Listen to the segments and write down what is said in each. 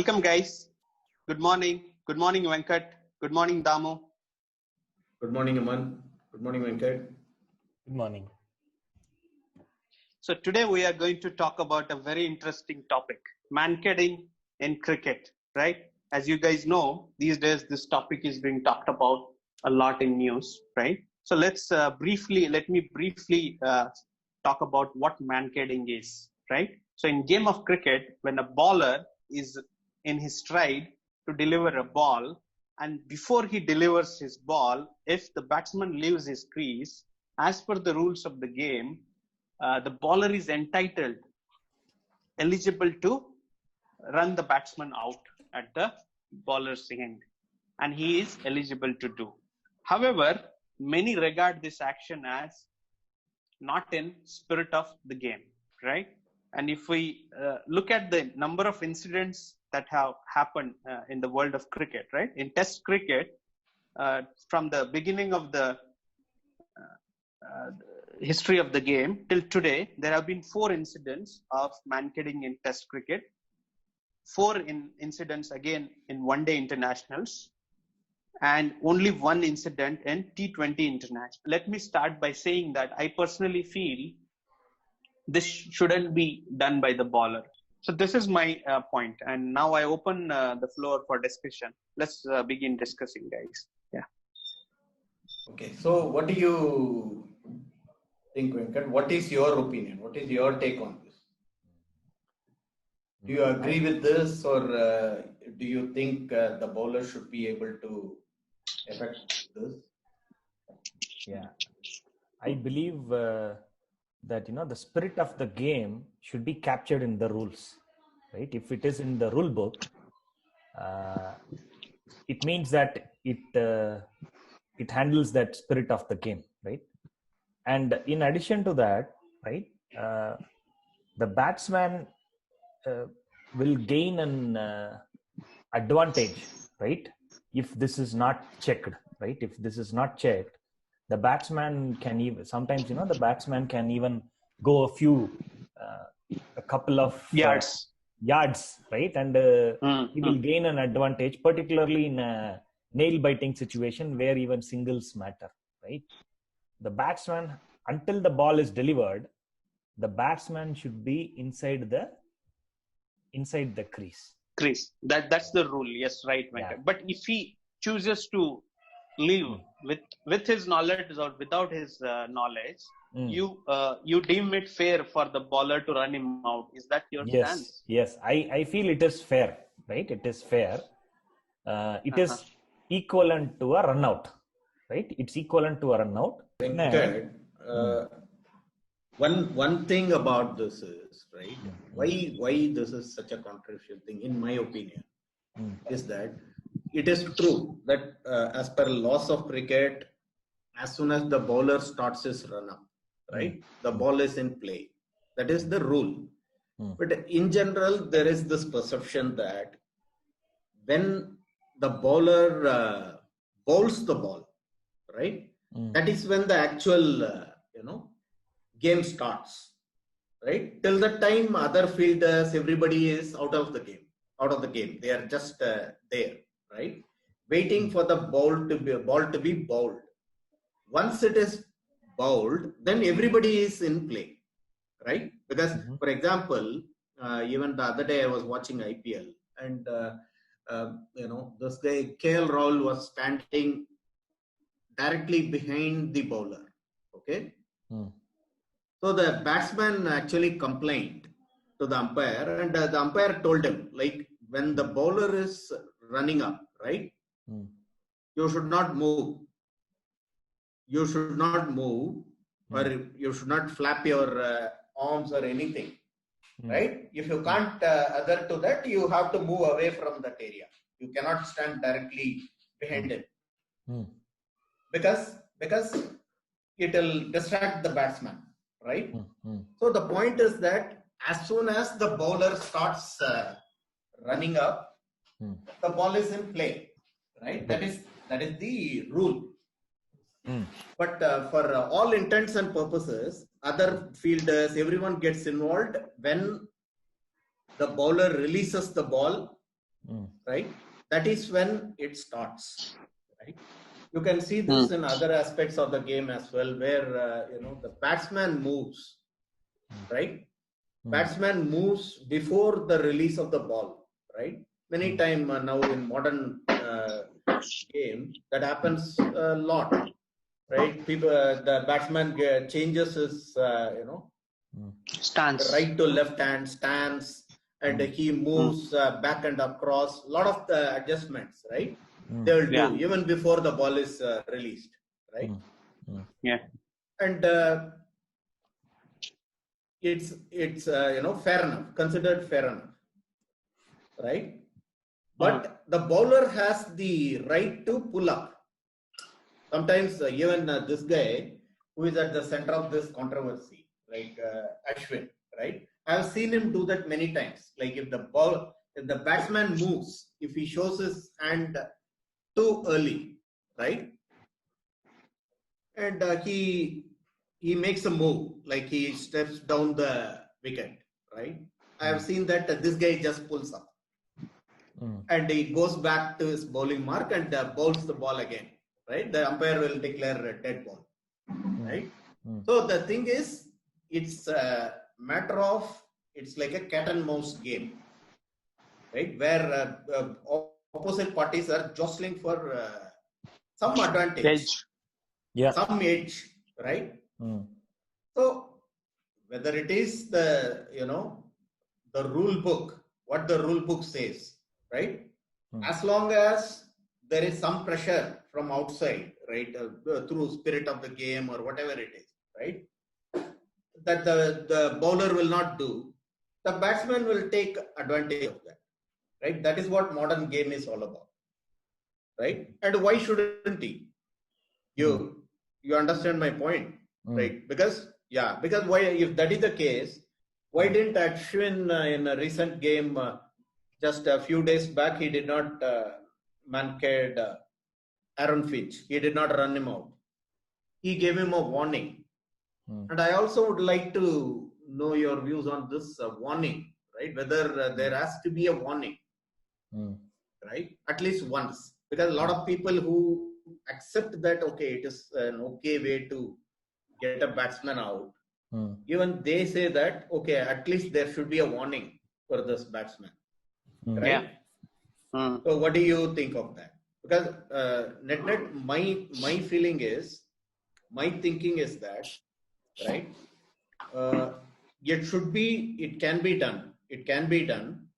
Welcome, guys. Good morning. Good morning, Venkat. Good morning, Damu. Good morning, Aman. Good morning, Venkat. Good morning. So today we are going to talk about a very interesting topic, mankading in cricket, right? As you guys know, these days this topic is being talked about a lot in news, right? So let me briefly talk about what mankading is, right? So in game of cricket, when a bowler is in his stride to deliver a ball, and before he delivers his ball, if the batsman leaves his crease, as per the rules of the game, the bowler is eligible to run the batsman out at the bowler's end, and he is eligible to do. However, many regard this action as not in spirit of the game, right? And if we look at the number of incidents that have happened in the world of cricket, right? In Test cricket, from the beginning of the history of the game till today, there have been 4 incidents of mankading in Test cricket, 4 incidents again in one-day internationals, and only 1 incident in T20 international. Let me start by saying that I personally feel this shouldn't be done by the bowler. So this is my point, and now I open the floor for discussion. Let's begin discussing, guys. Yeah. Okay, so what do you think, Venkat? What is your opinion? What is your take on this? Do you agree with this, or do you think the bowler should be able to affect this? Yeah, I believe that the spirit of the game should be captured in the rules, right? If it is in the rule book, it means that it handles that spirit of the game, right? And in addition to that, right, the batsman will gain an advantage, right? If this is not checked, right? If this is not checked, the batsman can even sometimes, the batsman can even go a couple of yards, right? And he will gain an advantage, particularly in a nail-biting situation where even singles matter, right? The batsman, until the ball is delivered, the batsman should be inside the crease. That's the rule. Yes, right, Venkat. Yeah. But if he chooses to leave with his knowledge or without his knowledge, you deem it fair for the bowler to run him out. Is that your stance? Yes, I feel it is fair, right? It is fair. It is equivalent to a run out, right? It's equivalent to a run out. Venkat, one thing about this is, right, why this is such a controversial thing, in my opinion, is that it is true that as per laws of cricket, as soon as the bowler starts his run up, right, the ball is in play. That is the rule. But in general, there is this perception that when the bowler bowls the ball, right, that is when the actual game starts, right? Till the time other fielders, everybody is out of the game. They are just there, right, waiting for the ball to be bowled. Once it is bowled, then everybody is in play, right? Because for example, even the other day I was watching IPL, and this guy KL Rahul was standing directly behind the bowler. Okay. So the batsman actually complained to the umpire, and the umpire told him, like, when the bowler is running up, right, you should not move. You should not move, or you should not flap your arms or anything, right? If you can't other to that, you have to move away from that area. You cannot stand directly behind him because it will distract the batsman, right? So the point is that as soon as the bowler starts running up, the ball is in play, right? That is the rule. But for all intents and purposes, other fielders, everyone gets involved when the bowler releases the ball right? That is when it starts, right? You can see this in other aspects of the game as well, where the batsman moves, right? Batsman moves before the release of the ball, right? Many time now in modern game that happens a lot, right? People, the batsman changes his, Stance. right to left hand stance, and he moves back and across. A lot of the adjustments, right? They will do even before the ball is released, right? Yeah. And it's fair enough, considered fair enough, right? But the bowler has the right to pull up. Sometimes even this guy who is at the center of this controversy, like Ashwin, right? I have seen him do that many times. Like if the batsman moves, if he shows his hand too early, right? And he makes a move, like he steps down the wicket, right? I have seen that this guy just pulls up. And he goes back to his bowling mark and bowls the ball again, right? The umpire will declare a dead ball, right? So the thing is, it's a matter of, it's like a cat and mouse game, right? Where opposite parties are jostling for some advantage, some edge, right? So whether it is the rule book, what the rule book says, right? As long as there is some pressure from outside, right, through spirit of the game or whatever it is, right, that the bowler will not do, the batsman will take advantage of that, right? That is what modern game is all about, right? And why shouldn't he? You understand my point, right? Because why, if that is the case, why didn't Ashwin in a recent game just a few days back, he did not Mankading Aaron Finch. He did not run him out. He gave him a warning. And I also would like to know your views on this warning, right? Whether there has to be a warning, right? At least once. Because a lot of people who accept that, okay, it is an okay way to get a batsman out, even they say that, okay, at least there should be a warning for this batsman, right? So what do you think of that? Because net, my feeling is, my thinking is that, right? It can be done,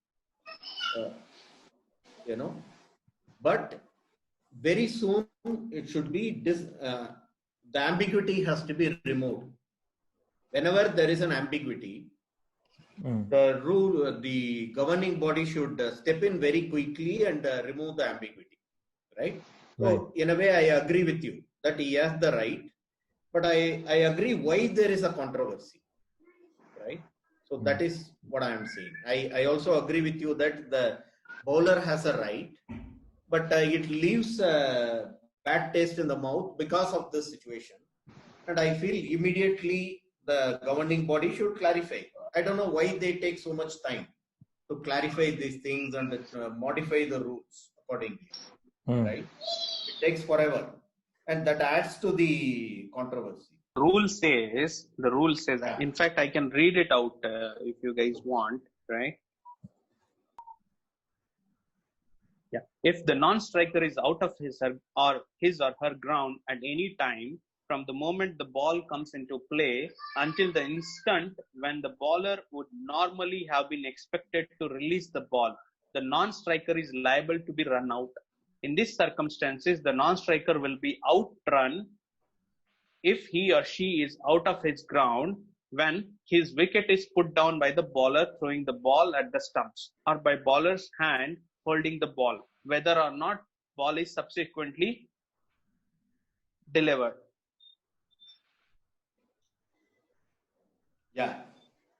but very soon it should be the ambiguity has to be removed. Whenever there is an ambiguity, the governing body should step in very quickly and remove the ambiguity, right? So in a way, I agree with you that he has the right, but I agree why there is a controversy, right? So that is what I am saying. I also agree with you that the bowler has a right, but it leaves a bad taste in the mouth because of this situation. And I feel immediately the governing body should clarify. I don't know why they take so much time to clarify these things and modify the rules accordingly, right? It takes forever, and that adds to the controversy. The rule says, in fact, I can read it out if you guys want, right? Yeah. If the non-striker is out of his or her ground at any time from the moment the ball comes into play until the instant when the bowler would normally have been expected to release the ball, the non-striker is liable to be run out. In these circumstances, the non-striker will be outrun if he or she is out of his ground when his wicket is put down by the bowler throwing the ball at the stumps or by bowler's hand holding the ball, whether or not ball is subsequently delivered. Yeah.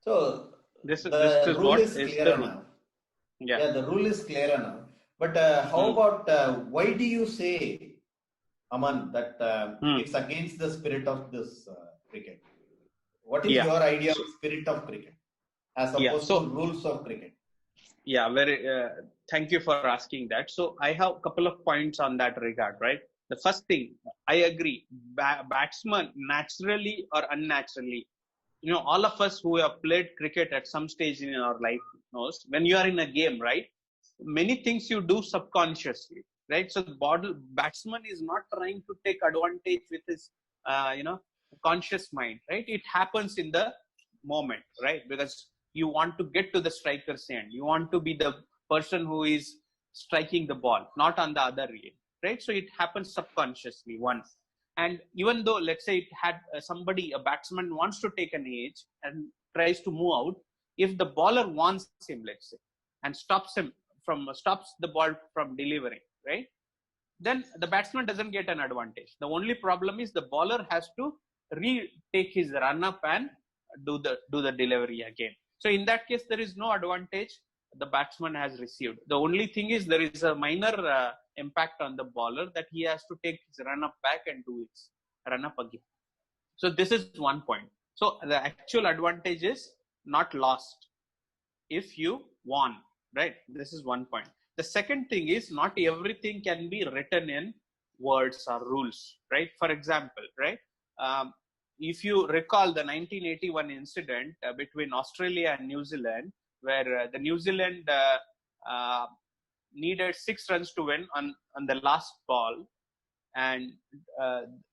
So this is rule what is clear enough. Yeah, the rule is clear enough. But how about why do you say, Aman, that it's against the spirit of this cricket? What is your idea of spirit of cricket as opposed to rules of cricket? Yeah, very. Thank you for asking that. So I have a couple of points on that regard, right? The first thing, I agree. Batsmen, naturally or unnaturally, all of us who have played cricket at some stage in our life knows when you are in a game, right? Many things you do subconsciously, right? So the batsman is not trying to take advantage with his, conscious mind, right? It happens in the moment, right? Because you want to get to the striker's end. You want to be the person who is striking the ball, not on the other end, right? So it happens subconsciously once. And even though, let's say, it had a batsman wants to take an edge and tries to move out, if the bowler wants him, let's say, and stops the ball from delivering, right? Then the batsman doesn't get an advantage. The only problem is the bowler has to retake his run up and do the delivery again. So in that case, there is no advantage the batsman has received. The only thing is there is a minor impact on the bowler that he has to take his run up back and do his run up again. So this is one point. So the actual advantage is not lost if you won, right? This is one point. The second thing is not everything can be written in words or rules, right? For example, right? If you recall the 1981 incident between Australia and New Zealand, where the New Zealand needed 6 runs to win on the last ball, and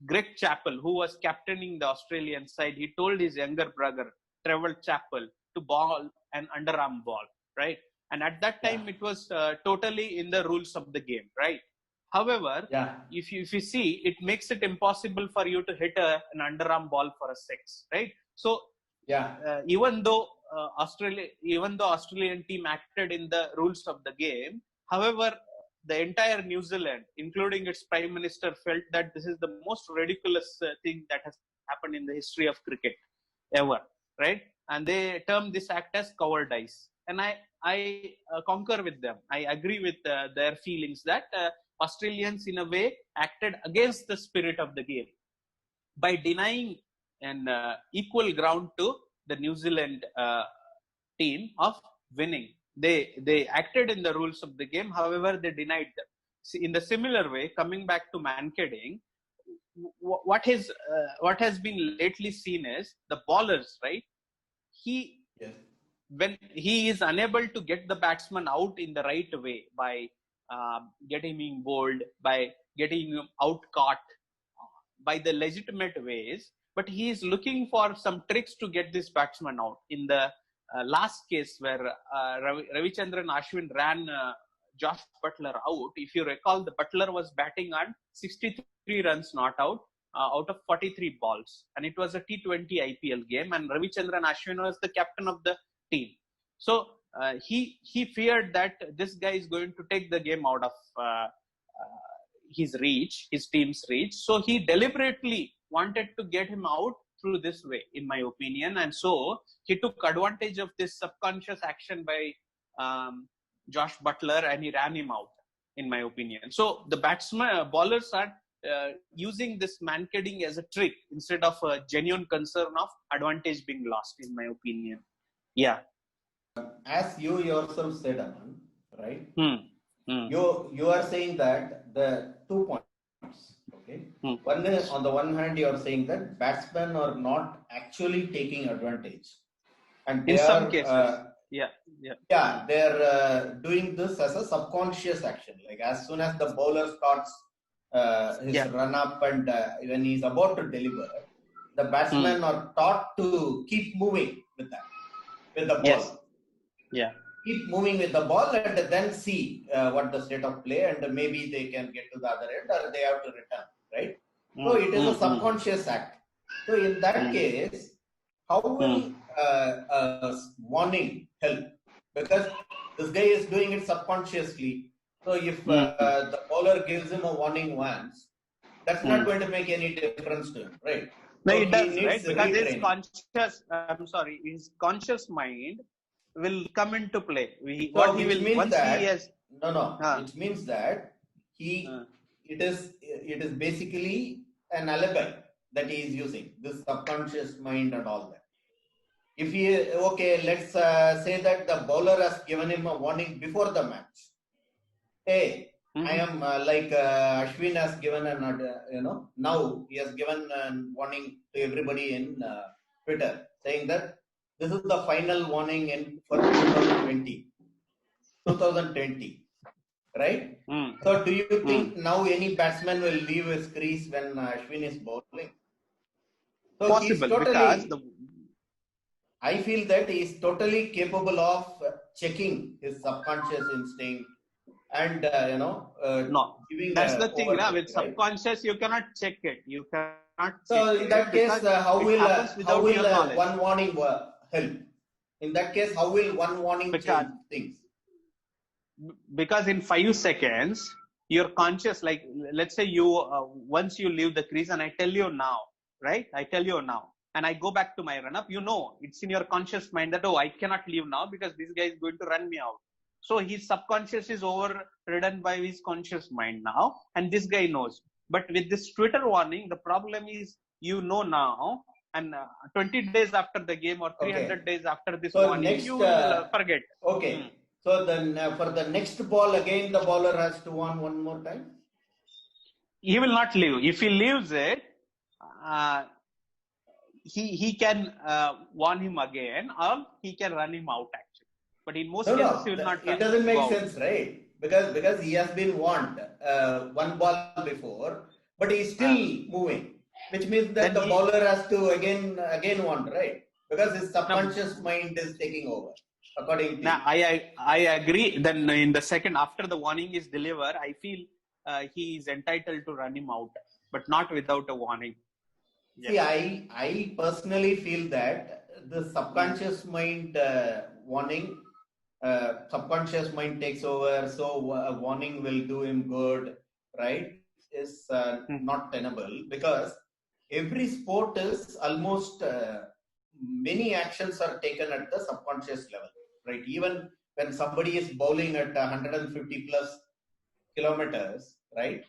Greg Chappell, who was captaining the Australian side, he told his younger brother, Trevor Chappell, to ball an underarm ball, right? And at that time, it was totally in the rules of the game, right? However, if you see, it makes it impossible for you to hit an underarm ball for a six, right? So, even though Australian team acted in the rules of the game, however, the entire New Zealand, including its prime minister, felt that this is the most ridiculous thing that has happened in the history of cricket ever, right? And they term this act as cowardice. And I concur with them. I agree with their feelings that Australians, in a way, acted against the spirit of the game by denying an equal ground to the New Zealand team of winning. They acted in the rules of the game, however, they denied them. See, in the similar way, coming back to Mankading, what has been lately seen is the bowlers, right? When he is unable to get the batsman out in the right way by getting him bowled, by getting him out caught by the legitimate ways, but he is looking for some tricks to get this batsman out. In the last case where Ravichandran Ashwin ran Josh Butler out, if you recall, the Butler was batting on 63 runs not out of 43 balls, and it was a T20 IPL game, and Ravichandran Ashwin was the captain of the team. So he feared that this guy is going to take the game out of his team's reach. So he deliberately wanted to get him out through this way, in my opinion. And so he took advantage of this subconscious action by Josh Butler, and he ran him out, in my opinion. So the bowlers are using this Mankading as a trick instead of a genuine concern of advantage being lost, in my opinion. Yeah. As you yourself said, Aman, right? You are saying that the 2 points, okay? One is, on the one hand, you are saying that batsmen are not actually taking advantage, and they in some cases, they're doing this as a subconscious action. Like as soon as the bowler starts his run up and when he's about to deliver, the batsmen are taught to keep moving with the ball. Yes. Yeah. Keep moving with the ball and then see what the state of play, and maybe they can get to the other end or they have to return, right? So it is a subconscious act. So in that case, how will warning help? Because this guy is doing it subconsciously. So if the bowler gives him a warning once, that's not going to make any difference to him, right? No, so it does, right? Because his conscious mind will come into play. It means that it is basically an alibi that he is using, this subconscious mind and all that. if he, okay, let's say that the bowler has given him a warning before the match. Hey, I am like Ashwin has given now he has given a warning to everybody in Twitter saying that this is the final warning for 2020, right? So do you think now any batsman will leave his crease when Ashwin is bowling? So Possible, because I feel that he is totally capable of checking his subconscious instinct and no, giving that's the thing. overlook, With right? subconscious, you cannot check it. You cannot So check in it that case, because how it will happens without your knowledge. one warning help? In that case, how will one warning change things? Because in 5 seconds, you're conscious. Like, let's say you once you leave the crease, and I tell you now, right? I tell you now, and I go back to my run up. You know, it's in your conscious mind that, oh, I cannot leave now because this guy is going to run me out. So his subconscious is overridden by his conscious mind now, and this guy knows. But with this Twitter warning, the problem is, you know now, and 20 days after the game or 300 days after this warning, you will forget. Okay. So then for the next ball, again the bowler has to warn one more time? He will not leave. If he leaves it, he can warn him again, or he can run him out actually. But in most cases, he will not. It doesn't make sense, right? Because he has been warned one ball before, but he is still moving, which means that the bowler has to again warn, right? Because his subconscious mind is taking over. According to I agree. Then in the second after the warning is delivered, I feel he is entitled to run him out, but not without a warning. Yes. See, I personally feel that the subconscious mind warning, subconscious mind takes over, so a warning will do him good, right? Is not tenable, because every sport is almost many actions are taken at the subconscious level, right? Even when somebody is bowling at 150 plus kilometers, right?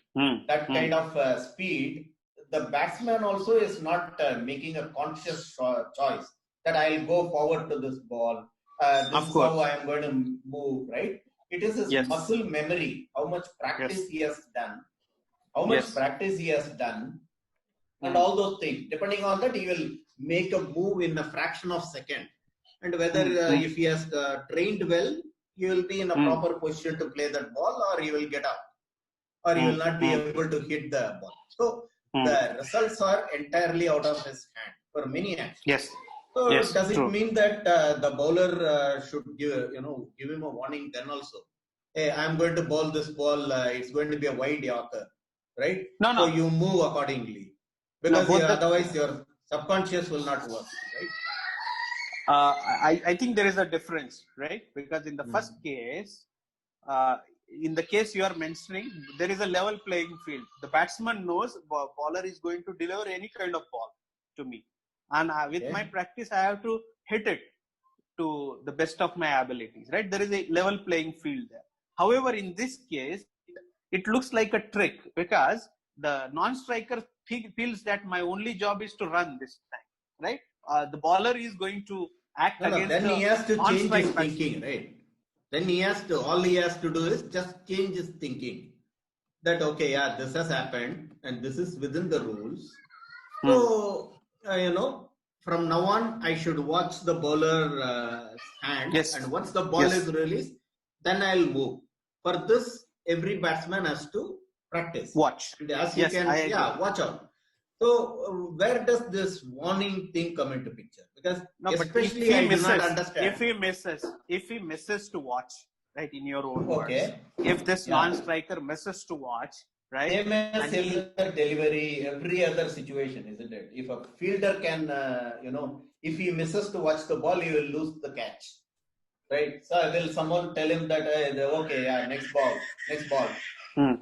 That kind of speed, the batsman also is not making a conscious choice that I'll go forward to this ball. This is how I am going to move, right? It is his muscle memory, how much practice he has done, and all those things. Depending on that, he will make a move in a fraction of a second. And whether if he has trained well, he will be in a proper position to play that ball, or he will get out, or he will not be able to hit the ball. So the results are entirely out of his hand for many actions. Yes. So does it mean that the bowler should give him a warning then also? Hey, I'm going to bowl this ball. It's going to be a wide Yorker, right? No. So you move accordingly, because otherwise your subconscious will not work, right? I think there is a difference, right? Because in the first case, in the case you are mentioning, there is a level playing field. The batsman knows bowler is going to deliver any kind of ball to me, and with my practice, I have to hit it to the best of my abilities, right? There is a level playing field there. However, in this case, it looks like a trick, because the non-striker feels that my only job is to run this time, right? The bowler is going to act against then he has to change his thinking, right? Then all he has to do is just change his thinking. That, okay, yeah, this has happened and this is within the rules. So, from now on, I should watch the bowler hand. And once the ball is released, then I'll move. For this, every batsman has to practice. Watch. And as he can, watch out. So, where does this warning thing come into picture? Because especially I do not understand. If he misses to watch, right, in your own words, if this non-striker misses to watch, right, same as delivery, every other situation, isn't it? If a fielder can, if he misses to watch the ball, he will lose the catch, right? So will someone tell him that, next ball.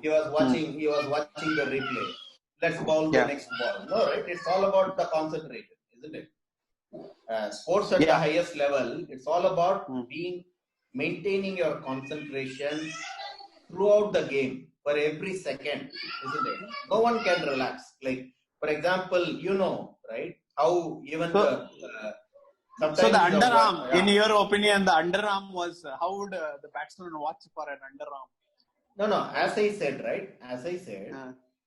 He was watching the replay. Let's bowl the next ball. No, right? It's all about the concentration, isn't it? Sports at the highest level, it's all about maintaining your concentration throughout the game for every second, isn't it? No one can relax. Like, for example, right? How even Sometimes So the underarm, yeah. in your opinion, the underarm was how would the batsman watch for an underarm? No. As I said, right? As I said,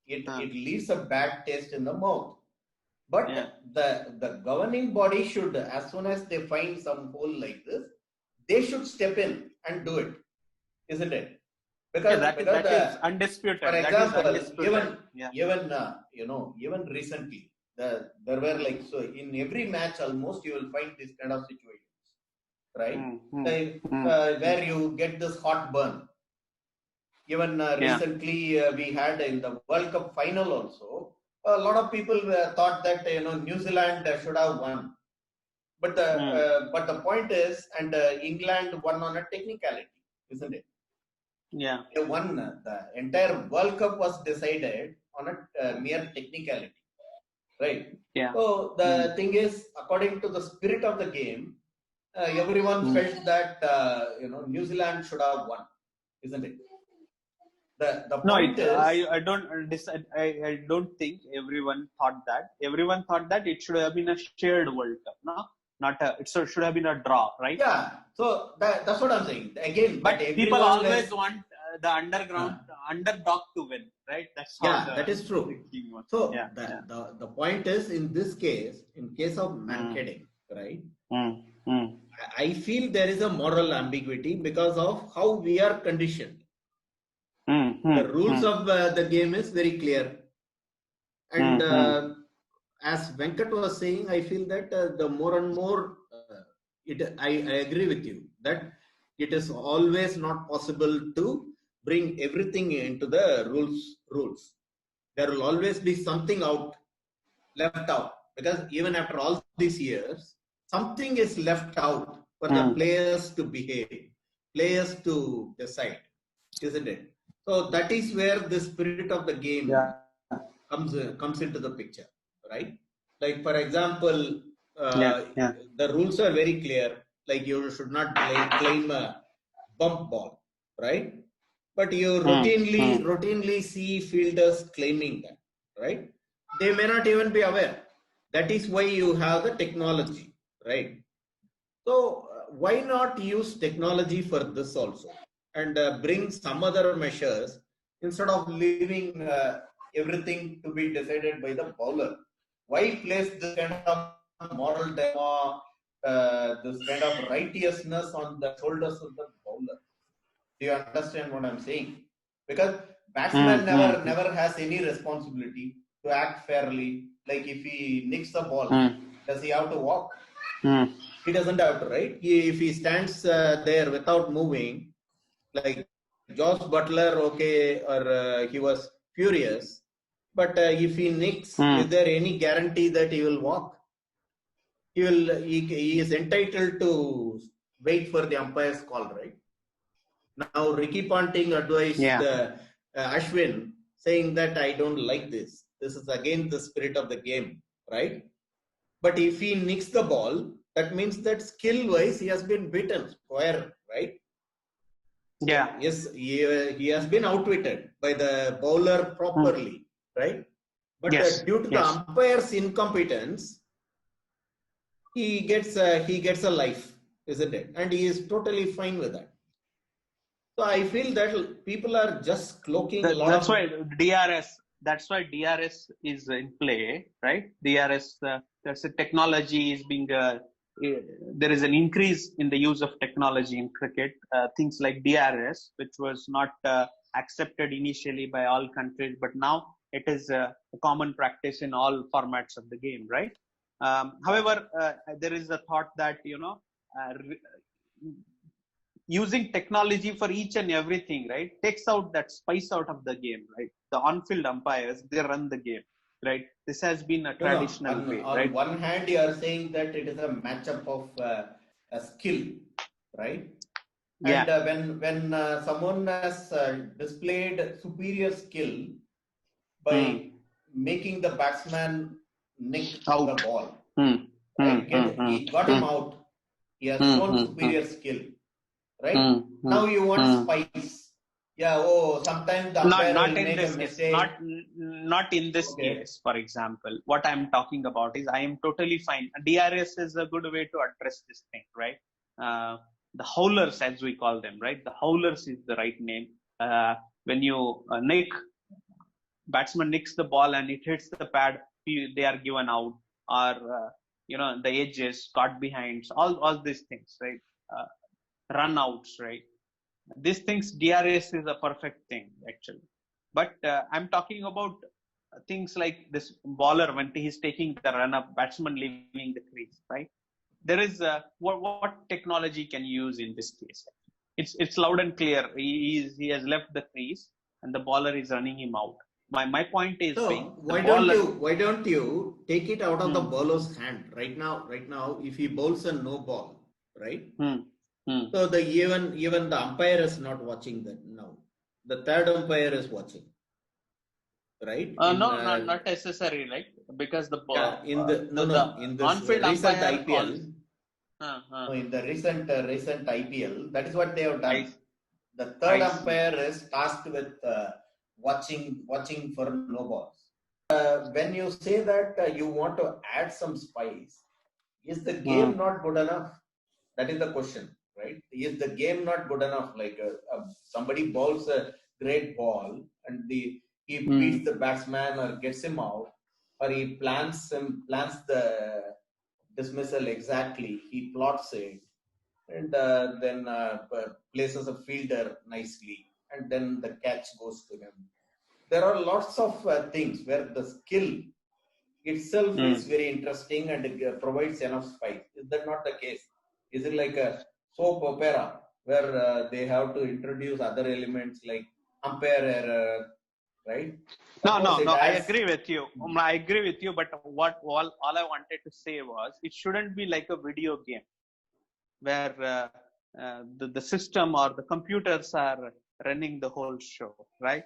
it leaves a bad taste in the mouth. But the governing body should, as soon as they find some hole like this, they should step in and do it, isn't it? Because that is undisputed. For example, that is undisputed. even recently, there were like, so in every match almost you will find this kind of situations, right? Where you get this hot burn. Even recently we had in the World Cup final also, a lot of people thought that New Zealand should have won, but the point is, and England won on a technicality, isn't it? Yeah. They won. The entire World Cup was decided on a mere technicality, right? Yeah. So the thing is, according to the spirit of the game, everyone felt that New Zealand should have won, isn't it? The point is, I don't think everyone thought that. Everyone thought that it should have been a shared World Cup, no? Not a, it should have been a draw, right? Yeah. So that's what I'm saying. Again, but people always want the underdog to win, right? That's how that is true. So the point is, in this case, in case of Mankading, right? I feel there is a moral ambiguity because of how we are conditioned. The rules of the game is very clear, and as Venkat was saying, I feel that the more and more I agree with you that it is always not possible to bring everything into the rules. There will always be something left out, because even after all these years, something is left out for the players to behave, players to decide, isn't it? So that is where the spirit of the game comes into the picture, right? Like, for example, the rules are very clear. Like, you should not claim a bump ball, right? But you routinely see fielders claiming that, right? They may not even be aware. That is why you have the technology, right? So why not use technology for this also, and bring some other measures instead of leaving everything to be decided by the bowler? Why place this kind of moral dilemma, this kind of righteousness on the shoulders of the bowler? Do you understand what I'm saying? Because batsman never has any responsibility to act fairly. Like, if he nicks the ball, does he have to walk? He doesn't have to, right? If he stands there without moving, like Josh Butler, okay, or he was furious, but if he nicks, is there any guarantee that he will walk? He is entitled to wait for the umpire's call, right? Now, Ricky Ponting advised Ashwin, saying that I don't like this. This is against the spirit of the game, right? But if he nicks the ball, that means that skill-wise he has been beaten square, right? Yeah. Yes, he has been outwitted by the bowler properly, right? But due to the umpire's incompetence, he gets a life, isn't it? And he is totally fine with that. So I feel that people are just cloaking a lot. That's why DRS is in play, right? DRS, that's a technology is being. There is an increase in the use of technology in cricket. Things like DRS, which was not accepted initially by all countries, but now it is a common practice in all formats of the game, right? However, there is a thought that using technology for each and everything, right, takes out that spice out of the game, right? The on-field umpires, they run the game, right? This has been a traditional way, right? On one hand, you are saying that it is a matchup of a skill, right? Yeah. And when someone has displayed superior skill by making the batsman nick the ball, right? He got him out. He has shown superior skill. Right? Now you want spice. Yeah, oh, sometimes the not umpire not will in make a this case, mistake. not in this Okay. case. For example, what I'm talking about is I am totally fine. DRS is a good way to address this thing, right? The howlers, as we call them, right? The howlers is the right name. When you batsman nicks the ball and it hits the pad, they are given out, or the edges caught behind, all these things, right? uh, Run outs, right? These things, DRS is a perfect thing actually. But I'm talking about things like this bowler when he's taking the run up, batsman leaving the crease, right? There is what technology can you use in this case? It's loud and clear. He has left the crease and the bowler is running him out. My point is So being the why bowler. don't you take it out of the Hmm. bowler's hand right now? If he bowls a no ball, right? Hmm. Hmm. So the even the umpire is not watching that now. The third umpire is watching, right? No, not necessary, right? Because In the the in this on-field recent umpire IPL, calls. no, in the recent IPL, that is what they have done. I The third I see. umpire is tasked with watching for no balls. When you say that you want to add some spice, is the game Hmm. not good enough? That is the question, right? Is the game not good enough? Like somebody bowls a great ball and he beats the batsman or gets him out, or he plans the dismissal exactly. He plots it and then places a fielder nicely, and then the catch goes to him. There are lots of things where the skill itself Hmm. is very interesting and provides enough spice. Is that not the case? Is it like a soap opera where they have to introduce other elements like umpire error, right? Of No, course, no, it no. I adds. agree with you. I agree with you. But all I wanted to say was it shouldn't be like a video game where the system or the computers are running the whole show, right?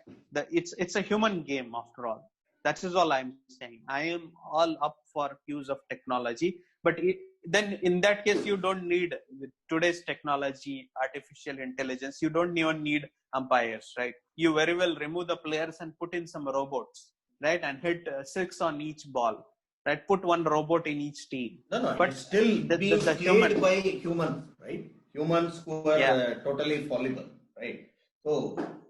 It's a human game after all. That is all I'm saying. I am all up for use of technology, but then in that case, you don't need, with today's technology, artificial intelligence. You don't even need umpires, right? You very well remove the players and put in some robots, right, and hit six on each ball, right? Put one robot in each team. No, no, But it's still being the played human, by humans, right? Humans who are yeah. totally fallible, right? So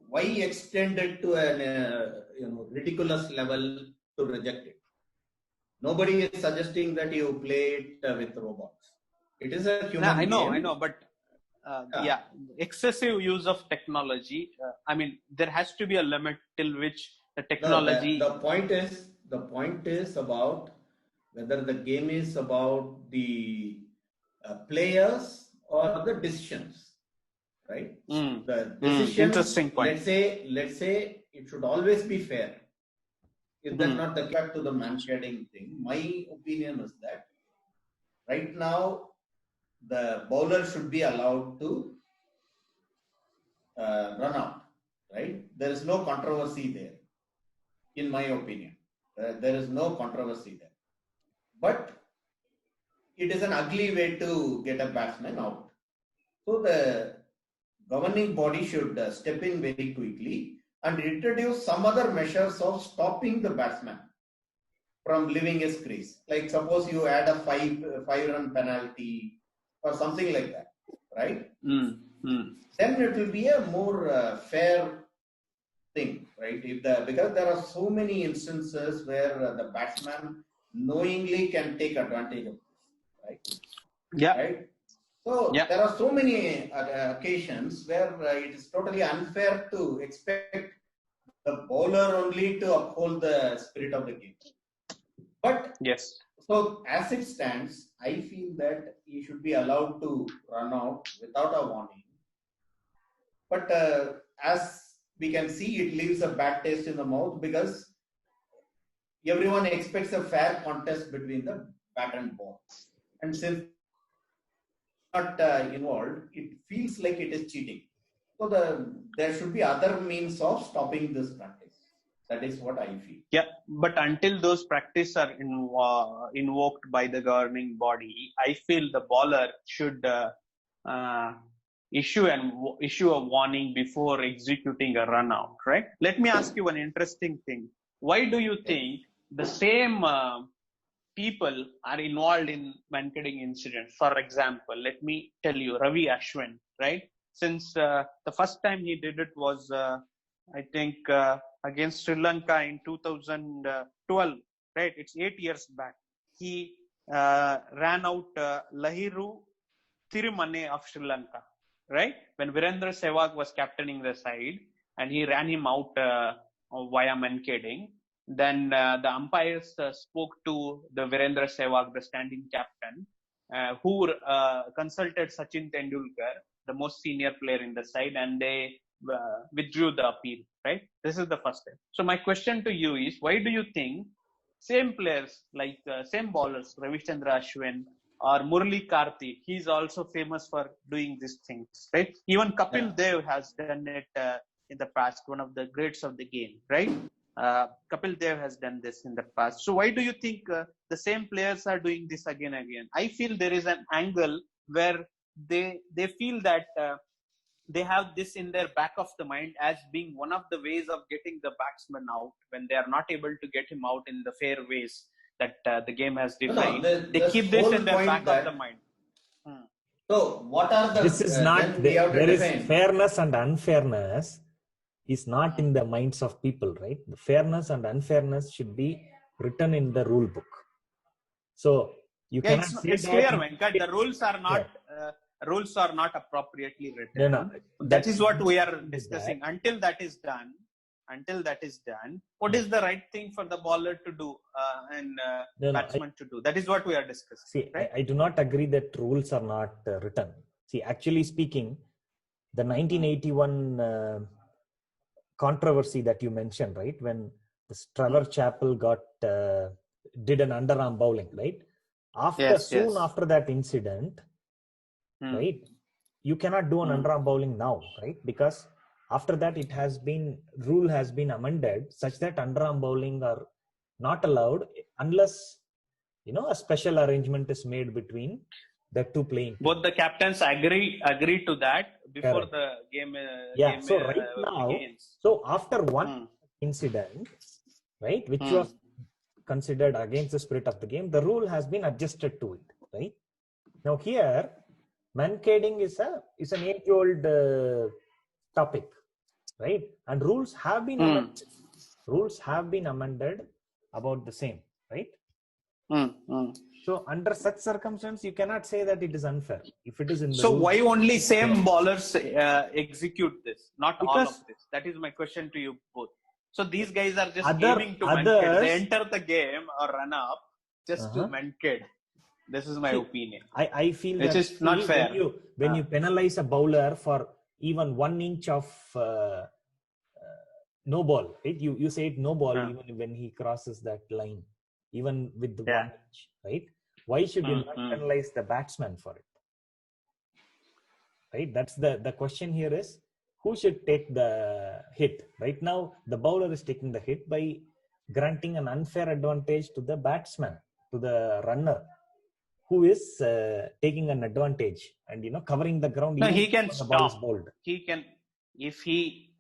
why extend it to an ridiculous level to reject it? Nobody is suggesting that you play it with robots. It is a Yeah, human I game. know, but Yeah. yeah, excessive use of technology. I mean, there has to be a limit till which the No, technology. the point is about whether the game is about the players or the decisions, right? The decisions, Interesting point. let's say it should always be fair. If that's Mm, not the back to the Mankading thing, my opinion is that right now the bowler should be allowed to run out, right? There is no controversy there, in my opinion. There is no controversy there. But it is an ugly way to get a batsman out. So the governing body should step in very quickly and introduce some other measures of stopping the batsman from leaving his crease. Like suppose you add a five run penalty or something like that, right? mm, mm. Then it will be a more fair thing, right? Because there are so many instances where the batsman knowingly can take advantage of this, right? Yeah, Right. So yeah, there are so many occasions where it is totally unfair to expect the bowler only to uphold the spirit of the game. But yes. so as it stands, I feel that he should be allowed to run out without a warning. But as we can see, it leaves a bad taste in the mouth because everyone expects a fair contest between the bat and ball. And since not involved, it feels like it is cheating. So there should be other means of stopping this practice. That is what I feel. Yeah, but until those practices are invoked by the governing body, I feel the bowler should uh, issue a warning before executing a run out, right? Let me ask you one interesting thing. Why do you think the same people are involved in Mankading incident? For example, let me tell you, Ravi Ashwin, right? Since the first time he did it was, I think, against Sri Lanka in 2012, right? It's 8 years back. He ran out Lahiru Thirumane of Sri Lanka, right? When Virendra Sehwag was captaining the side and he ran him out via Mankading, then the umpires spoke to the Virendra Sehwag, the standing captain, who consulted Sachin Tendulkar, the most senior player in the side, and they withdrew the appeal, right? This is the first step. So my question to you is, why do you think same players, like same bowlers, Ravichandra Ashwin or Murali Karthi, he's also famous for doing these things, right? Even Kapil Dev has done it in the past, one of the greats of the game, right? Kapil Dev has done this in the past. So why do you think the same players are doing this again and again? I feel there is an angle where they feel that they have this in their back of the mind as being one of the ways of getting the batsman out when they are not able to get him out in the fair ways that the game has defined. They keep this in their back of the mind. So what are the... This is not... There is fairness and unfairness is not in the minds of people, right? The fairness and unfairness should be written in the rule book. So you cannot say it's clear, Venkat. The rules are not... rules are not appropriately written. No, that is what we are discussing. Until that is done, what is the right thing for the bowler to do and batsman to do? That is what we are discussing. See, right? I do not agree that rules are not written. See, actually speaking, the 1981 controversy that you mentioned, right? When this Trevor Chappell did an underarm bowling, right? After that incident, right, you cannot do an underarm bowling now, right? Because after that rule has been amended such that underarm bowling are not allowed unless a special arrangement is made between the two playing teams. Both the captains agree to that before the game so right now begins. So after one incident, right, which was considered against the spirit of the game, the rule has been adjusted to it, right? Now here Mankading is an age-old topic, right? And rules have been amended. Rules have been amended about the same, right? So under such circumstances, you cannot say that it is unfair if it is in the So rules. why only same bowlers execute this, not all of this? That is my question to you both. So these guys are just aiming to Mankad. They enter the game or run up just to Mankad. This is my opinion. I feel that is not fair. When you penalize a bowler for even 1 inch of no ball, right? You say it no ball even when he crosses that line, even with the 1 inch, right? Why should you not penalize the batsman for it? Right? That's the question here is, who should take the hit? Right now, the bowler is taking the hit by granting an unfair advantage to the batsman, to the runner, who is taking an advantage and covering the ground. No, he can stop. He can, if he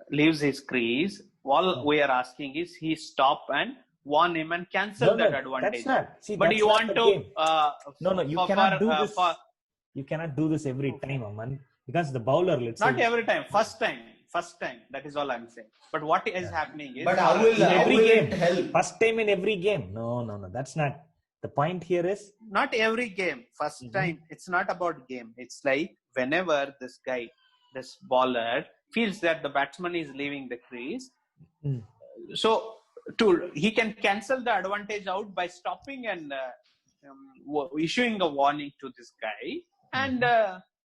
leaves his crease. All we are asking is he stop and warn him and cancel that advantage. That's not. See, but you want to? You cannot do this. You cannot do this every time, Aman, because the bowler. Not every time. First time. That is all I'm saying. But what is happening is. But how will it help? First time in every game. No. That's not. The point here is not every game. First time, it's not about game. It's like whenever this bowler feels that the batsman is leaving the crease, so he can cancel the advantage out by stopping and issuing a warning to this guy and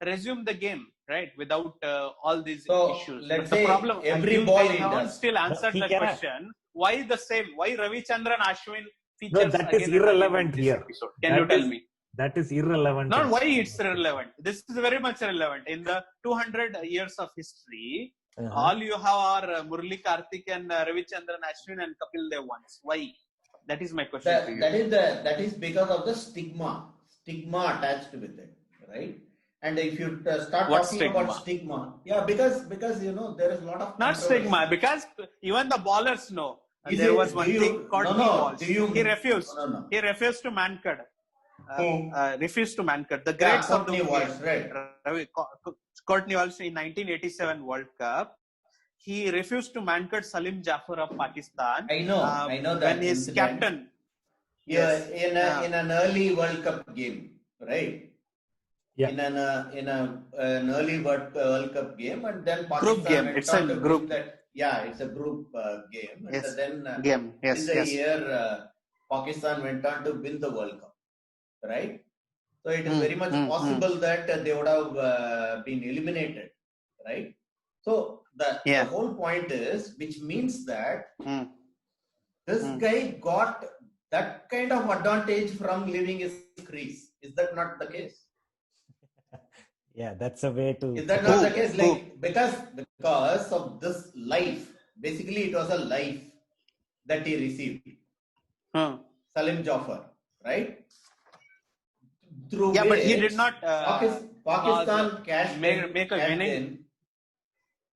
resume the game, right? Without all these issues. Let's say the problem, every ball he does. Still answered the question. Why the same? Why Ravichandran Ashwin? No, that is irrelevant here. Can you tell me? That is irrelevant. Not why it's relevant. This is very much relevant. In the 200 years of history, all you have are Murali Karthik and Ravichandran Ashwin and Kapil Dev once. Why? That is my question to you. That is because of the stigma attached with it, right? And if you start What talking stigma? about stigma, yeah, because you know there is a lot of Not controversy. stigma, because even the ballers know. Is There it, was one thing, Courtney Walsh. He refused. No. He refused to Mankad. Refused to Mankad. The Yeah, greats of the Courtney Walsh, game. right. Courtney Walsh in 1987 World Cup. He refused to Mankad Salim Jaffer of Pakistan. I know that when his incident. captain. Yeah, in an early World Cup game, right? Yeah. In an early World Cup game, and then Pakistan Group game. went It's on a to group. win that. Yeah, it's a group game. Yes. And then Game. Yes. in the Yes. year Pakistan went on to win the World Cup, right? So it is very much possible that they would have been eliminated, right? So the whole point is, which means that this guy got that kind of advantage from leaving his crease. Is that not the case? Yeah, that's a way to. Is that not the case? Like because of this life, basically it was a life that he received. Salim Jaffer, right? Through but he did not Pakistan cashed make a winning. In.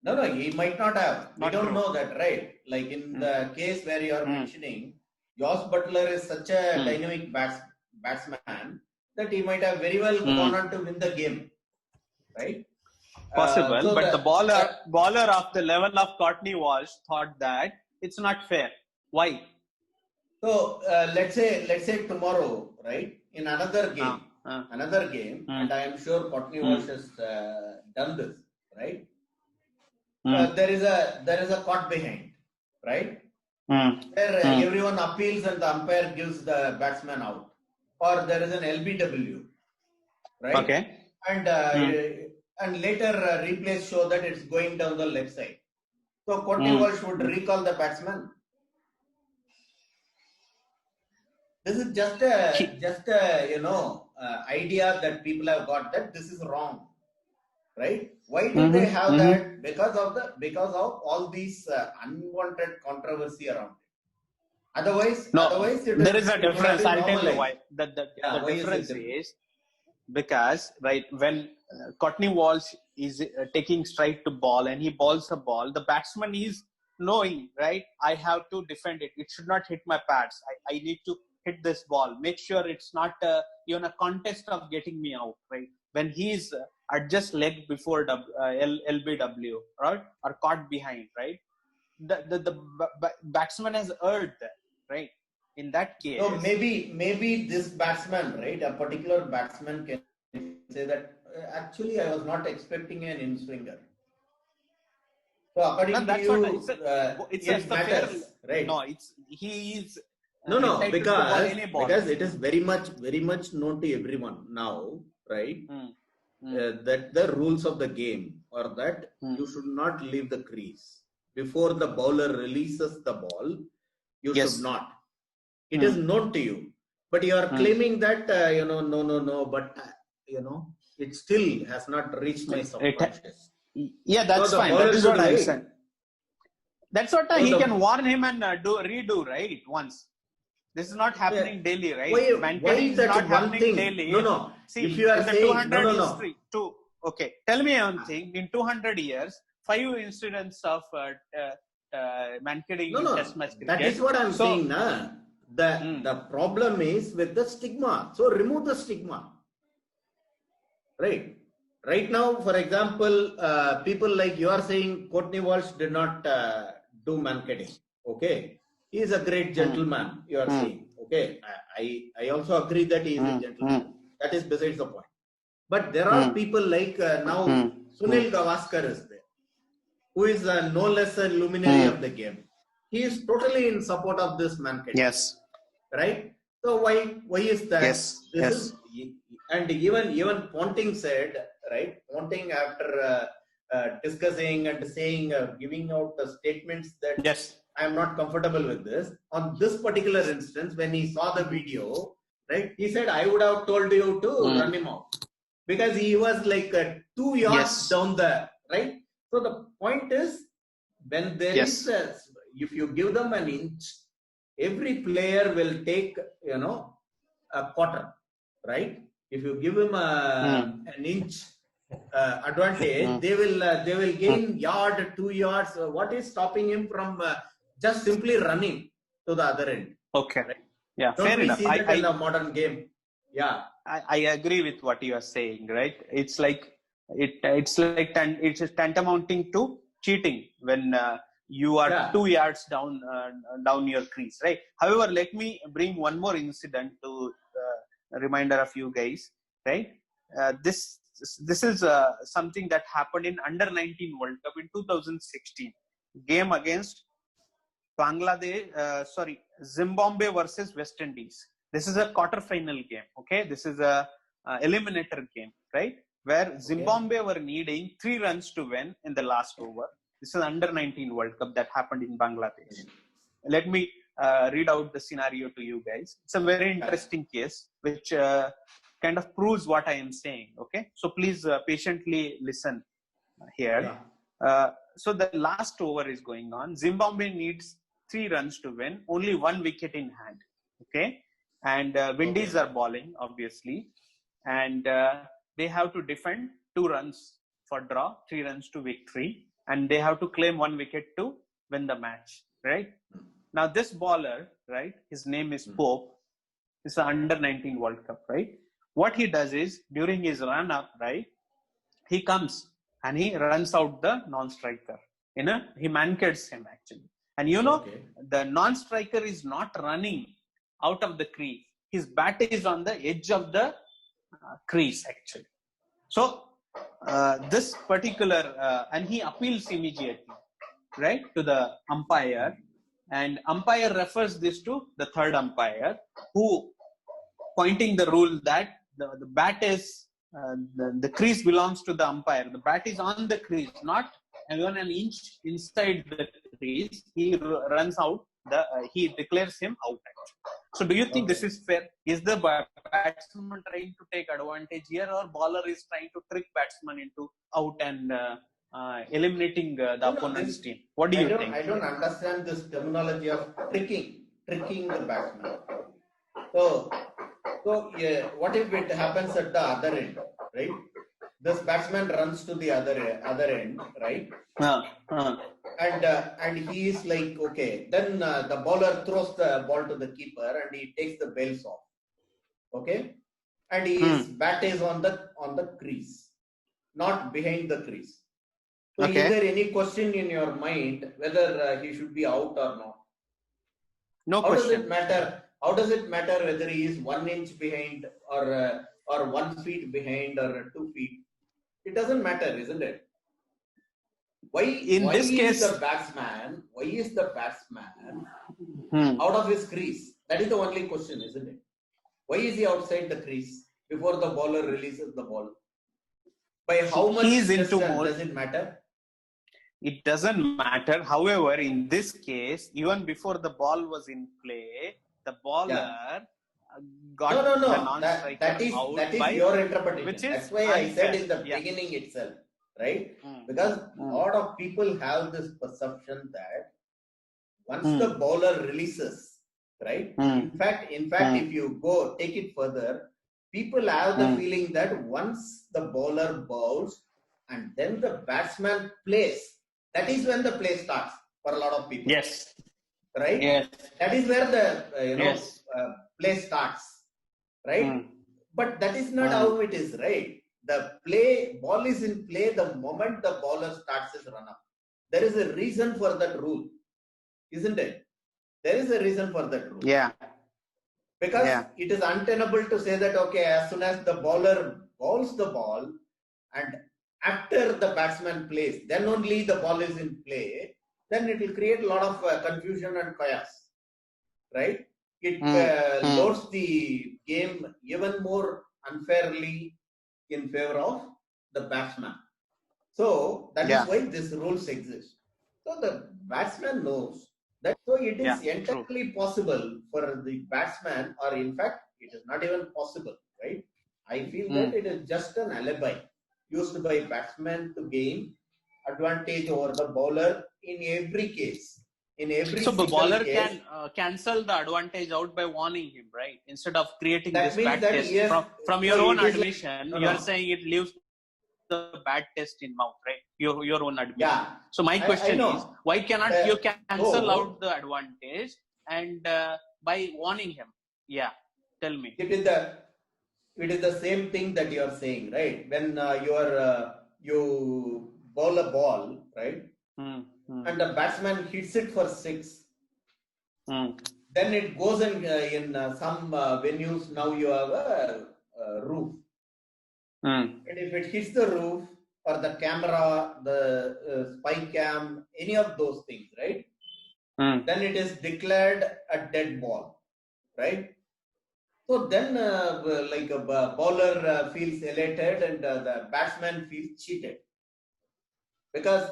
No, he might not have. We don't know that, right? Like in the case where you are mentioning, Josh Butler is such a dynamic batsman that he might have very well gone on to win the game, right? Possible, but the baller of the level of Courtney Walsh thought that it's not fair. Why? So let's say tomorrow, right? In another game, and I am sure Courtney Walsh has done this, right? There is a caught behind, right? Where everyone appeals and the umpire gives the batsman out, or there is an LBW, right? Okay. And later replays show that it's going down the left side. So Courtney Walsh would recall the batsman. This is just a idea that people have got that this is wrong, right? Why do they have that? Because of all these unwanted controversy around it. Otherwise, there is a difference. I'll tell you why. The difference is because when Courtney Walsh is taking strike to ball and he balls a ball, the batsman is knowing, right? I have to defend it. It should not hit my pads. I need to hit this ball. Make sure it's not even a contest of getting me out, right? When he's adjust leg before LBW, right, or caught behind, right? The batsman has erred that, right? In that case, so maybe this batsman, right, a particular batsman can say that actually I was not expecting an in swinger. So according to you, it matters, right? No, he is. No, because it is very much known to everyone now, right? That the rules of the game are that you should not leave the crease before the bowler releases the ball. You should not. It is known to you, but you are claiming that no, but it still has not reached my subconscious. Yeah, that's fine. That is what I said. That's what he can warn him and redo, right? Once. This is not happening daily, right? Why is that not one thing? daily. No. See, if you are saying 200 history, okay, tell me one thing. In 200 years, 5 incidents of Mankading Test match cricket. That is what I'm saying. The problem is with the stigma. So remove the stigma. Right. Right now, for example, people like you are saying Courtney Walsh did not do Mankading. Okay. He is a great gentleman, you are saying. Okay. I also agree that he is a gentleman. That is besides the point. But there are people like now Sunil Gavaskar is there, who is no less a luminary of the game. He is totally in support of this Mankading. Yes. Right? So why is that? Yes. And even Ponting said, right? Ponting after discussing and saying, giving out statements that I am not comfortable with this. On this particular instance, when he saw the video, right? He said, I would have told you to run him out. Because he was like 2 yards down there, right? So the point is, when there is if you give them an inch, every player will take, a quarter, right? If you give him an inch, advantage, they will gain yard, 2 yards. What is stopping him from just simply running to the other end? Okay. Right? Yeah, Don't fair we enough. see that in the modern game? Yeah. I agree with what you are saying, right? It's like it's tantamounting to cheating when you are 2 yards down your crease, right? However, let me bring one more incident to reminder of you guys, right? This is something that happened in under 19 World Cup in 2016, game against Zimbabwe versus West Indies. This is a quarter-final game. Okay, this is a eliminator game, right? Where Zimbabwe were needing 3 runs to win in the last over. This is under 19 World Cup that happened in Bangladesh. Let me read out the scenario to you guys. It's a very interesting case, which kind of proves what I am saying. Okay, so please patiently listen here. So the last over is going on. Zimbabwe needs 3 runs to win, only 1 wicket in hand. Okay, and Windies are bowling, obviously, and they have to defend 2 runs for draw, 3 runs to victory, and they have to claim 1 wicket to win the match. Right now, this bowler, right, his name is Pope. It's an under 19 World Cup, right? What he does is during his run up, right, he comes and he runs out the non-striker. He mankades him actually. And the non-striker is not running out of the crease. His bat is on the edge of the crease actually. So this particular, and he appeals immediately, right, to the umpire. And umpire refers this to the third umpire, who pointing the rule that the bat is, the crease belongs to the umpire. The bat is on the crease, not even an inch inside the crease. He runs out. He declares him out. So, do you think this is fair? Is the batsman trying to take advantage here, or bowler is trying to trick batsman into out and eliminating the opponent's team? What do you think? I don't understand this terminology of tricking the batsman. So yeah, what if it happens at the other end, right? This batsman runs to the other end, right? And he is like, okay, then the bowler throws the ball to the keeper and he takes the bails off, okay, and his bat is on the crease, not behind the crease. So is there any question in your mind whether he should be out or not? No question. Does it matter? How does it matter whether he is 1 inch behind or 1 feet behind or 2 feet? It doesn't matter, isn't it? Why is the batsman out of his crease? That is the only question, isn't it? Why is he outside the crease before the bowler releases the ball? By how much does it matter? It doesn't matter. However, in this case, even before the ball was in play, the bowler got the non-striker out. That is your interpretation. That's why I said in the beginning itself, right? Because a lot of people have this perception that once the bowler releases, right? In fact, if you take it further, people have the feeling that once the bowler bowls and then the batsman plays, that is when the play starts for a lot of people. Yes. Right? Yes. That is where the play starts. Right? But that is not how it is, right? The ball is in play the moment the bowler starts his run up. There is a reason for that rule, isn't it? There is a reason for that rule. Yeah. Because it is untenable to say that, okay, as soon as the bowler bowls the ball and after the batsman plays, then only the ball is in play, then it will create a lot of confusion and chaos, right? It loads the game even more unfairly in favor of the batsman. So that is why these rules exist. So the batsman knows that. So it is entirely possible for the batsman, or in fact, it is not even possible, right? I feel that it is just an alibi used by batsmen to gain advantage over the bowler in every case. So the bowler can cancel the advantage out by warning him, right? Instead of creating this bad case. From your own admission, you are saying it leaves the bad taste in mouth, right? Your own admission. Yeah. So my question is, why cannot you cancel out the advantage and by warning him? Yeah, tell me. It is the same thing that you are saying, right? When you bowl a ball, right? And the batsman hits it for 6. Then it goes in some venues. Now you have a roof. And if it hits the roof or the camera, the spy cam, any of those things, right? Then it is declared a dead ball, right? So then like a bowler feels elated and the batsman feels cheated. Because,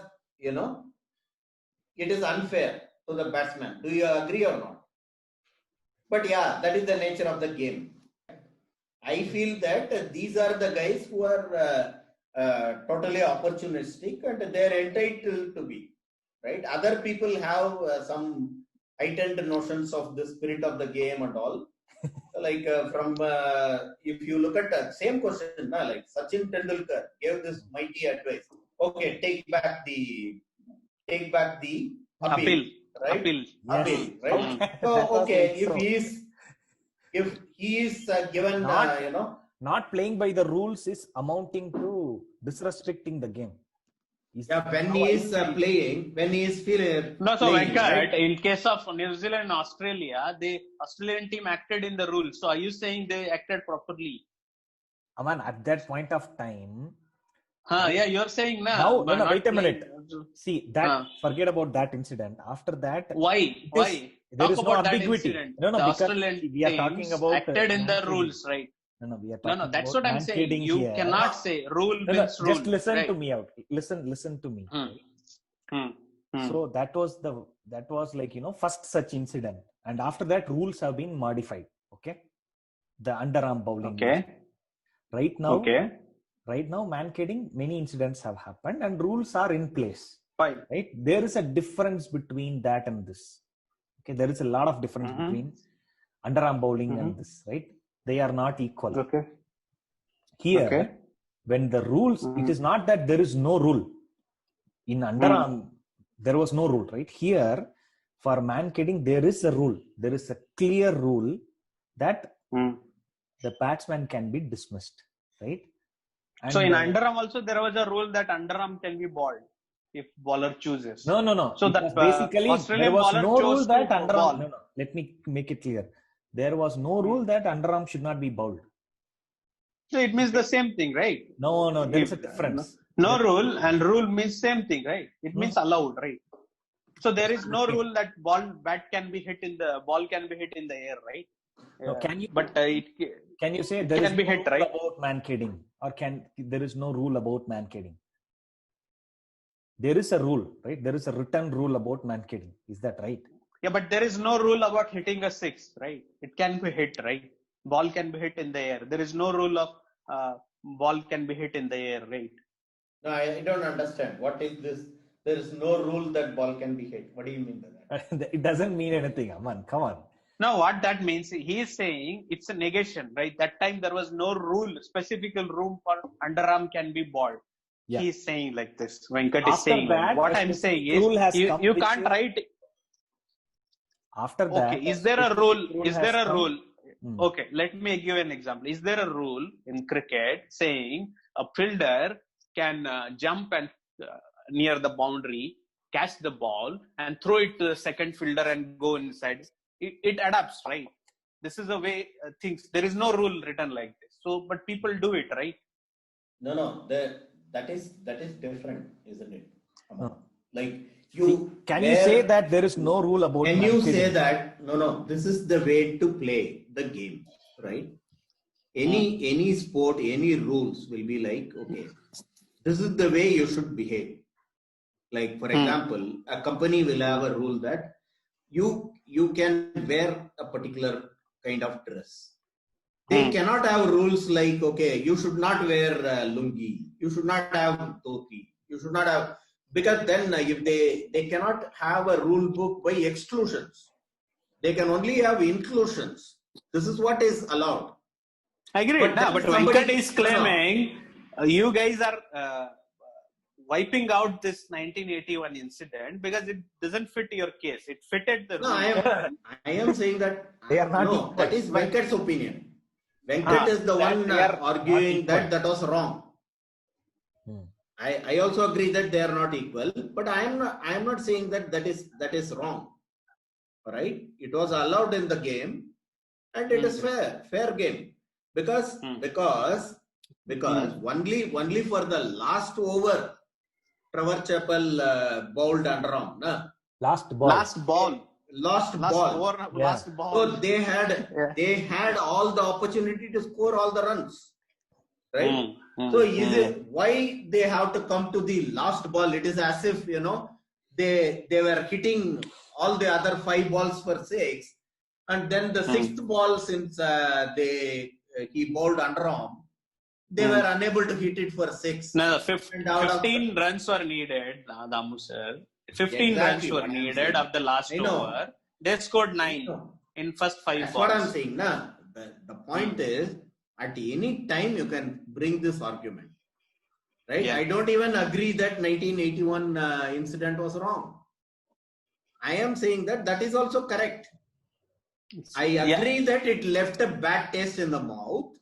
it is unfair to the batsman. Do you agree or not? But yeah, that is the nature of the game. I feel that these are the guys who are totally opportunistic and they are entitled to be, right? Other people have some heightened notions of the spirit of the game and all. Like if you look at the same question, like Sachin Tendulkar gave this mighty advice. Okay, take back the appeal, right? Appeal, right? So okay, if he is given, not playing by the rules is amounting to disrespecting the game. When he is playing, when he is feeling. No, so Venkat, right? In case of New Zealand and Australia, the Australian team acted in the rules. So are you saying they acted properly? Aman, at that point of time. Yeah, you're saying now. No, wait a minute. See, that forget about that incident. After that, why? There is no ambiguity. No, the Australian we are talking about acted in the rules, right? No, we are talking that's what I'm saying. You cannot say rule wins rule. Just listen to me out. Listen to me. So that was like, first such incident. And after that, rules have been modified. Okay. The underarm bowling. Okay. Right now, Mankading, many incidents have happened and rules are in place. Fine. Right? There is a difference between that and this. Okay. There is a lot of difference between underarm bowling and this, right? They are not equal. Okay. Here, when the rules, it is not that there is no rule. In underarm, there was no rule, right? Here, for Mankading, there is a rule. There is a clear rule that the batsman can be dismissed, right? And so in underarm also, there was a rule that underarm can be bowled if bowler chooses. No. So that basically, there was no rule that underarm. No. Let me make it clear. There was no rule that underarm should not be bowled. So it means the same thing, right? No, there is a difference. No rule and rule means same thing, right? It means allowed, right? So there is no rule that ball can be hit in the air, right? No, can you say there is no rule about Mankading, or there is no rule about Mankading? There is a rule, right? There is a written rule about Mankading. Is that right? Yeah, but there is no rule about hitting a 6, right? It can be hit, right? Ball can be hit in the air. There is no rule of ball can be hit in the air, right? No, I don't understand. What is this? There is no rule that ball can be hit. What do you mean by that? It doesn't mean anything, Aman. Come on. No, what that means, he is saying it's a negation, right? That time there was no rule, specific room for underarm can be bowled. Yeah. He is saying like this. Venkat is saying that, what I'm saying is you can't write. After that, okay, is there a rule? Okay, let me give an example. Is there a rule in cricket saying a fielder can jump and near the boundary, catch the ball and throw it to the second fielder and go inside? It adapts, right? This is the way things. There is no rule written like this. So, but people do it, right? No. That is different, isn't it? Like can you say that there is no rule about? Can you say that no? This is the way to play the game, right? Any sport, any rules will be like, okay, this is the way you should behave. Like for example, a company will have a rule that you can wear a particular kind of dress. They cannot have rules like, okay, you should not wear lungi, you should not have dhoti, you should not have, because then if they cannot have a rule book by exclusions, they can only have inclusions. This is what is allowed. I agree. But Venkat is claiming you guys are wiping out this 1981 incident because it doesn't fit your case. It fitted the No, rule. I am saying that They are not no, that equal. is Venkat's opinion. Venkat is the that one they are arguing not that was wrong. I also agree that they are not equal, but I am not saying that is wrong. Right? It was allowed in the game, and it is fair game because only for the last over Trevor Chappell bowled underarm. No? Last ball. Last ball. Last ball. So they had all the opportunity to score all the runs. Right? So is it why they have to come to the last ball? It is as if they were hitting all the other 5 balls for 6, and then the 6th ball, since he bowled underarm, they were unable to hit it for 6. No, 15 runs were needed, Damu sir. 15 Exactly runs were needed of the last over. They scored 9 in first 5 That's balls. what I'm saying. Nah. The point is, at any time you can bring this argument. Right? Yeah. I don't even agree that 1981 incident was wrong. I am saying that is also correct. I agree that it left a bad taste in the mouth,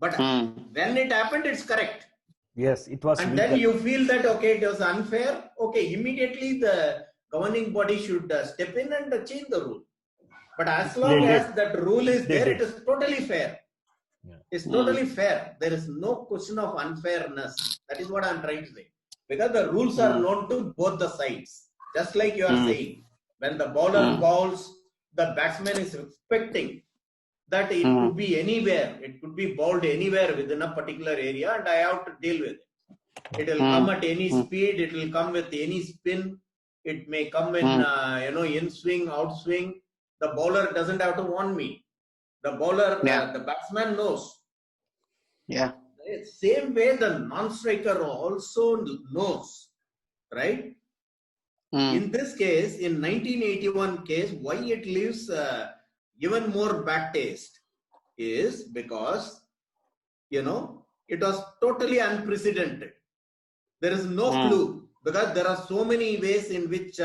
but when it happened, it's correct. Yes, it was. And legal. then you feel that, okay, it was unfair. Okay, immediately the governing body should step in and change the rule. But as long as that rule is there, it is totally fair. Yeah. It's totally fair. There is no question of unfairness. That is what I'm trying to say. Because the rules are known to both the sides. Just like you are saying, when the bowler bowls, the batsman is expecting that it could be anywhere. It could be bowled anywhere within a particular area, and I have to deal with it. It will come at any speed. It will come with any spin. It may come in, in swing, out swing. The bowler doesn't have to warn me. The bowler, the batsman knows. Yeah. Same way the non-striker also knows, right? In this case, in 1981 case, why it leaves even more bad taste is because, it was totally unprecedented. There is no clue because there are so many ways in which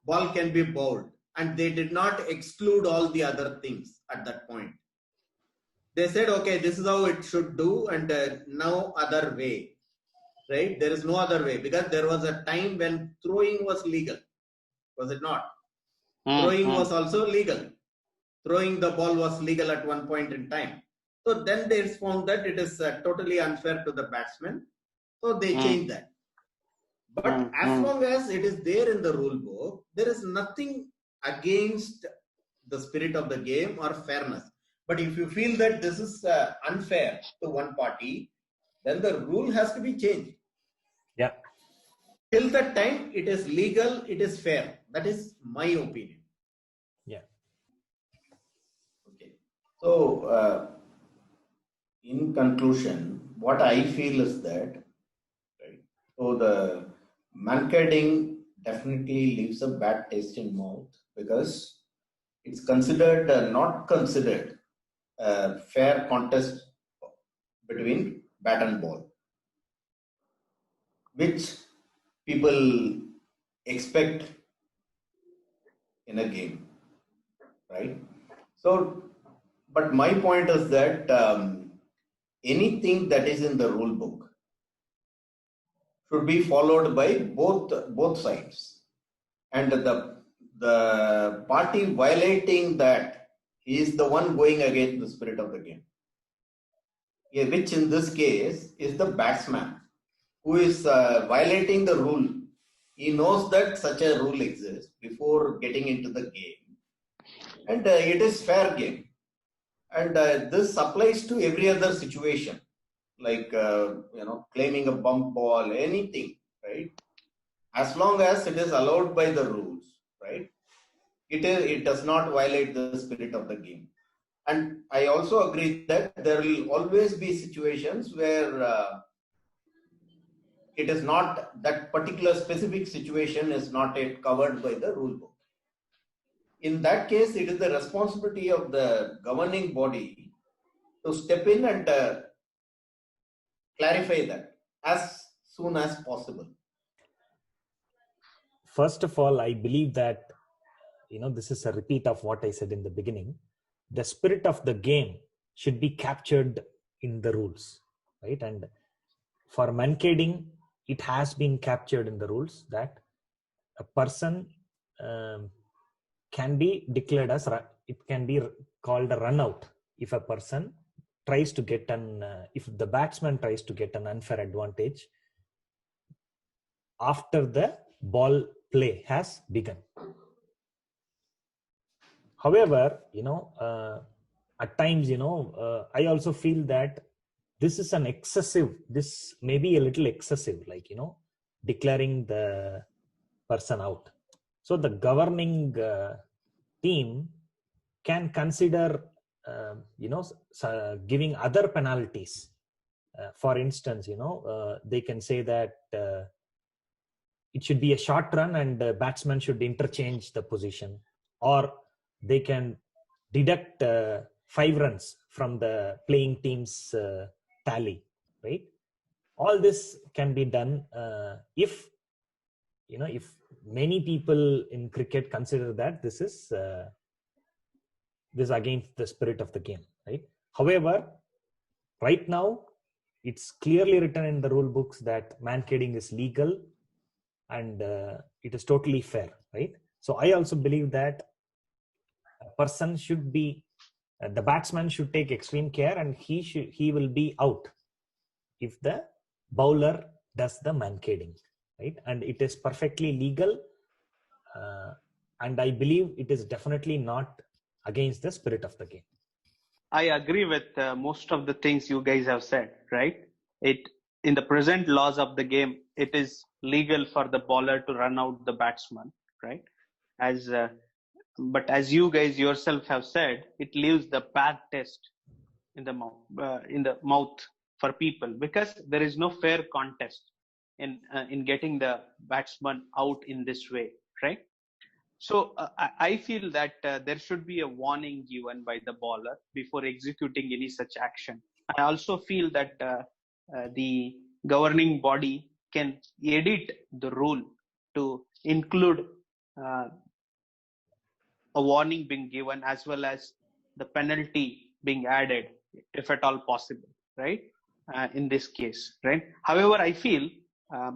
ball can be bowled, and they did not exclude all the other things at that point. They said, okay, this is how it should do, and no other way, right? There is no other way because there was a time when throwing was legal, was it not? Throwing was also legal. Throwing the ball was legal at one point in time. So then they found that it is totally unfair to the batsman. So they changed that. But as long as it is there in the rule book, there is nothing against the spirit of the game or fairness. But if you feel that this is unfair to one party, then the rule has to be changed. Yeah. Till that time, it is legal, it is fair. That is my opinion. Yeah. Okay. So, in conclusion, what I feel is that, right, so the Mankading definitely leaves a bad taste in mouth because it's considered, not considered a fair contest between bat and ball, which people expect in a game, right? So, but my point is that anything that is in the rule book should be followed by both sides, and the party violating that is the one going against the spirit of the game, which in this case is the batsman who is violating the rule. He knows that such a rule exists before getting into the game, and it is fair game, and this applies to every other situation, like claiming a bump ball, anything, right? As long as it is allowed by the rules, right? It does not violate the spirit of the game. And I also agree that there will always be situations where it is not, that particular specific situation is not yet covered by the rule book. In that case, it is the responsibility of the governing body to step in and clarify that. as soon as possible? First of all, I believe that, this is a repeat of what I said in the beginning. The spirit of the game should be captured in the rules, right? And for mankading, it has been captured in the rules that a person can be declared as, it can be called a run out if a person tries to get if the batsman tries to get an unfair advantage after the ball play has begun. However, at times, I also feel that this is this may be a little excessive, like, declaring the person out. So the governing team can consider, giving other penalties. For instance, they can say that it should be a short run and the batsman should interchange the position, or they can deduct 5 runs from the playing team's tally, right? All this can be done if many people in cricket consider that this is against the spirit of the game, right? However, right now it's clearly written in the rule books that mankading is legal and it is totally fair, right? So I also believe that a person should be the batsman should take extreme care, and he will be out if the bowler does the mankading, right? And it is perfectly legal, and I believe it is definitely not against the spirit of the game. I agree with most of the things you guys have said, right? In the present laws of the game, it is legal for the bowler to run out the batsman, right? But as you guys yourself have said, it leaves the bad taste in the mouth for people, because there is no fair contest in getting the batsman out in this way, right? So I feel that there should be a warning given by the bowler before executing any such action. I also feel that the governing body can edit the rule to include uh, a warning being given as well as the penalty being added, if at all possible, right? In this case, right? However, I feel I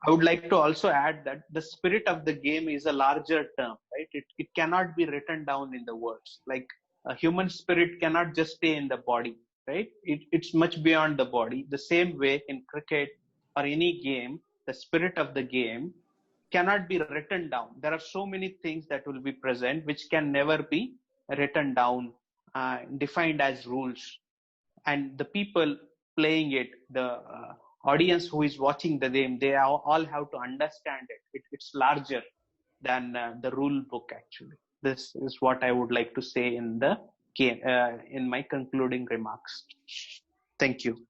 would like to also add that the spirit of the game is a larger term, right? It cannot be written down in the words. Like a human spirit cannot just stay in the body, right? It's much beyond the body. The same way in cricket or any game, the spirit of the game cannot be written down. There are so many things that will be present which can never be written down, defined as rules. And the people playing it, the audience who is watching the game, they all have to understand it's larger than the rule book, actually. This is what I would like to say in my concluding remarks. Thank you.